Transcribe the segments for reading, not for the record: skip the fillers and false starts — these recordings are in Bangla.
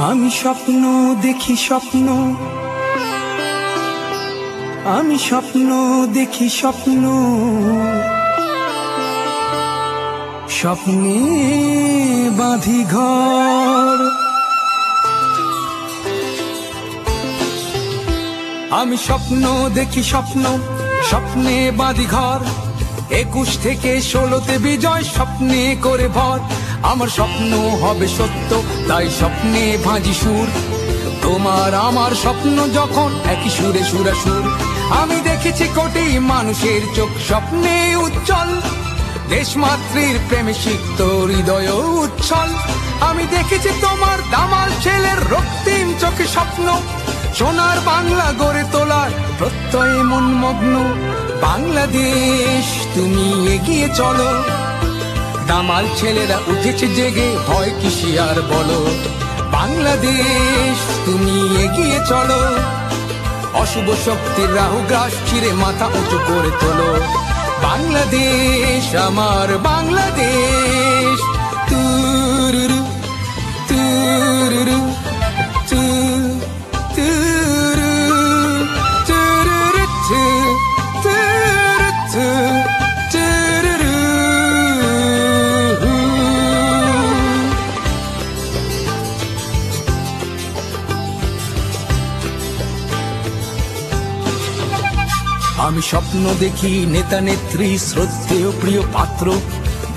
আমি স্বপ্ন দেখি স্বপ্ন, আমি স্বপ্ন দেখি স্বপ্ন, স্বপ্নে বাঁধি ঘর। আমি স্বপ্ন দেখি স্বপ্ন, স্বপ্নে বাঁধি ঘর। 21 থেকে 16তে বিজয় স্বপ্নে করে ভর। আমার স্বপ্ন হবে সত্য, তাই স্বপ্নে ভাঁজি সুর। তোমার আমার স্বপ্ন যখন একই সুরে সুরাসুর। আমি দেখেছি কোটি মানুষের চোখ স্বপ্নে উজ্জ্বল, দেশমাতৃর প্রেমে সিক্ত হৃদয় উচ্ছল। আমি দেখেছি তোমার দামাল ছেলের রক্তিম চোখে স্বপ্ন, সোনার বাংলা গড়ে তোলার প্রত্যয়ে মন মগ্ন। বাংলাদেশ তুমি এগিয়ে চলো, দামাল ছেলেরা উঠেছে জেগে, ভয় কিসে আর বলো। বাংলাদেশ তুমি এগিয়ে চলো, অশুভ শক্তির রাহু গ্রাস চিরে মাথা উঁচু করে তোলো। বাংলাদেশ আমার বাংলাদেশ, তুরুরু তুরুরু তুরুরু তুরুরু তুরুরু তুরুরু। আমি স্বপ্ন দেখি নেতা নেত্রী শ্রদ্ধেয় প্রিয় পাত্র,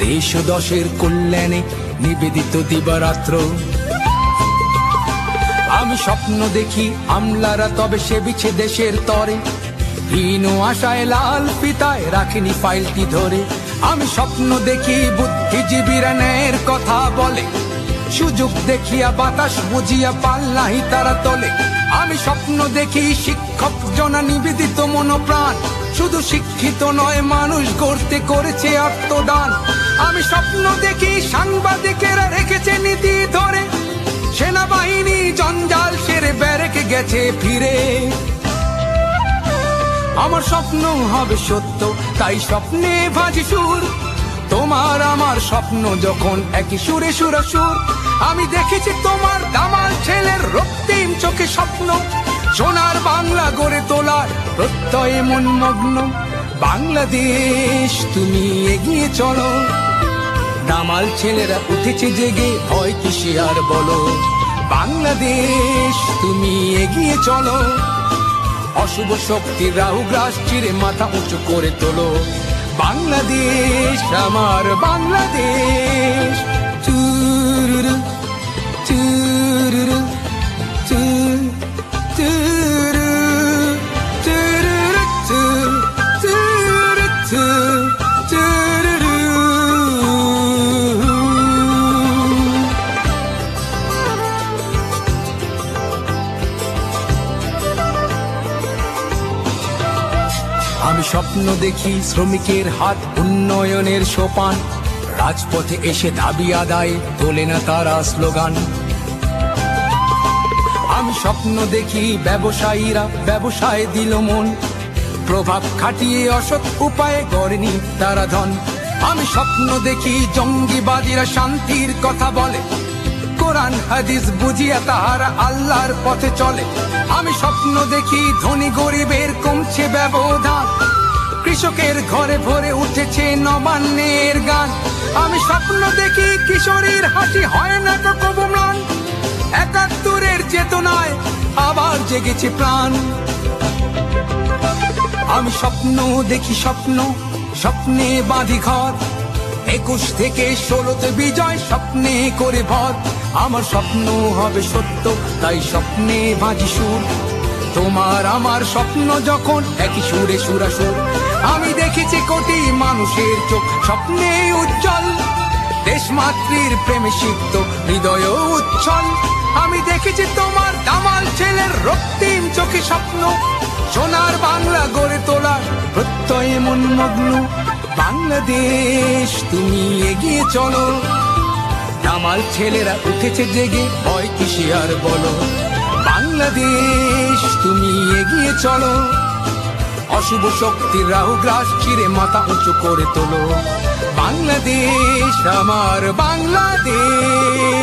দেশ ও দশের কল্যাণে নিবেদিত দিবারাত্র। আমি স্বপ্ন দেখি আমলারা তবে সেবিছে দেশের তরে, হীন আশায় লাল পিতায় রাখেনি ফাইলটি ধরে। আমি স্বপ্ন দেখি বুদ্ধিজীবীরা ন্যায়ের কথা বলে, সুযোগ দেখিয়া বাতাস বুঝিয়া পাল্লাহি তারা তোলে। আমি স্বপ্ন দেখি শিক্ষক জনা নিবেদিত মনোপ্রাণ, শুধু শিক্ষিত নয় মানুষ গড়তে করেছে আত্মদান। আমি স্বপ্ন দেখি সাংবাদিকেরা রেখেছে নীতি ধরে, সেনাবাহিনী জঞ্জাল সেরে ব্যারেকে গেছে ফিরে। আমার স্বপ্ন হবে সত্য, তাই স্বপ্নে ভাজি সুর। তোমার আমার স্বপ্ন যখন একই সুরে সুরাসুর। আমি দেখেছি তোমার দামাল ছেলের রক্তিম চোখে স্বপ্ন, সোনার বাংলা গড়ে তোলার প্রত্যয়ে মন মগ্ন। বাংলাদেশ তুমি এগিয়ে চলো, দামাল ছেলেরা উঠেছে জেগে, ভয় কিসে আর বলো। বাংলাদেশ তুমি এগিয়ে চলো, অশুভ শক্তির রাহু গ্রাস চিরে মাথা উঁচু করে তোলো। বাংলাদেশ আমার বাংলাদেশ, তুরুরু তুরুরু তুরুরু তুরুরু তুরুরু তুরুরু। আমি স্বপ্ন দেখি শ্রমিকের হাত উন্নয়নের সোপান, রাজপথে এসে দাবি আদায় তোলে না তারা স্লোগান। আমি স্বপ্ন দেখি ব্যবসায়ীরা ব্যবসায় দিল মন, প্রভাব খাটিয়ে অসৎ উপায়ে গড়েনি তারা ধন। আমি স্বপ্ন দেখি জঙ্গিবাদীরা শান্তির কথা বলে, কোরআন হাদিস বুঝিয়া তাহারা আল্লাহর পথে চলে। আমি স্বপ্ন দেখি ধনী গরিবের কমছে ব্যবধান, কৃষকের ঘরে ভরে উঠেছে নবান্নের গান। আমি স্বপ্ন দেখি কিশোরীর হাসি হয় না তো কবু ম্লান, ৭১-এর চেতনায় আবার জেগেছে প্রাণ। আমি স্বপ্ন দেখি স্বপ্ন, স্বপ্নে বাঁধি ঘর। 21 থেকে 16তে বিজয় স্বপ্নে করে ভর। আমার স্বপ্ন হবে সত্য, তাই স্বপ্নে ভাঁজি সুর। তোমার আমার স্বপ্ন যখন একই সুরে সুরাসুর। আমি দেখেছি কোটি মানুষের চোখ স্বপ্নে উজ্জ্বল, দেশমাতৃর প্রেমে সিক্ত হৃদয় উচ্ছল। আমি দেখেছি তোমার দামাল ছেলের রক্তিম চোখে স্বপ্ন, সোনার বাংলা গড়ে তোলার প্রত্যয়ে মন মগ্ন। বাংলাদেশ তুমি এগিয়ে চলো, দামাল ছেলেরা উঠেছে জেগে, ভয় কিসে আর বলো। বাংলাদেশ তুমি এগিয়ে চলো, অশুভ শক্তির রাহু গ্রাস চিরে মাথা উঁচু করে তোলো। বাংলাদেশ আমার বাংলাদেশ।